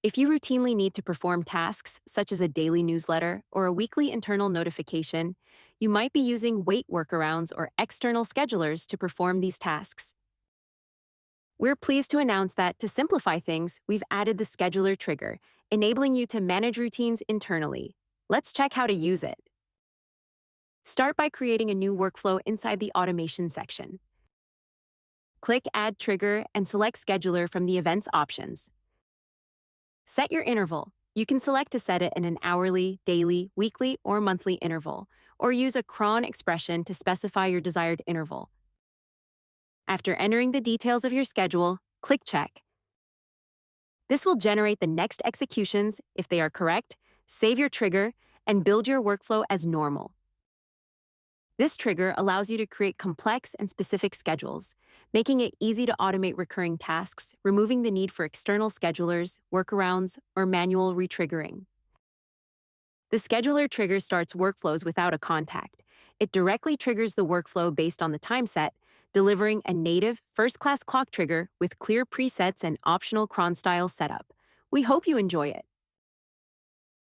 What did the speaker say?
If you routinely need to perform tasks such as a daily newsletter or a weekly internal notification, you might be using wait workarounds or external schedulers to perform these tasks. We're pleased to announce that to simplify things, we've added the scheduler trigger, enabling you to manage routines internally. Let's check how to use it. Start by creating a new workflow inside the automation section. Click Add Trigger and select Scheduler from the Events options. Set your interval. You can select to set it in an hourly, daily, weekly, or monthly interval, or use a cron expression to specify your desired interval. After entering the details of your schedule, click Check. This will generate the next executions. If they are correct, save your trigger and build your workflow as normal. This trigger allows you to create complex and specific schedules, making it easy to automate recurring tasks, removing the need for external schedulers, workarounds, or manual retriggering. The scheduler trigger starts workflows without a contact. It directly triggers the workflow based on the time set, delivering a native, first-class clock trigger with clear presets and optional cron-style setup. We hope you enjoy it.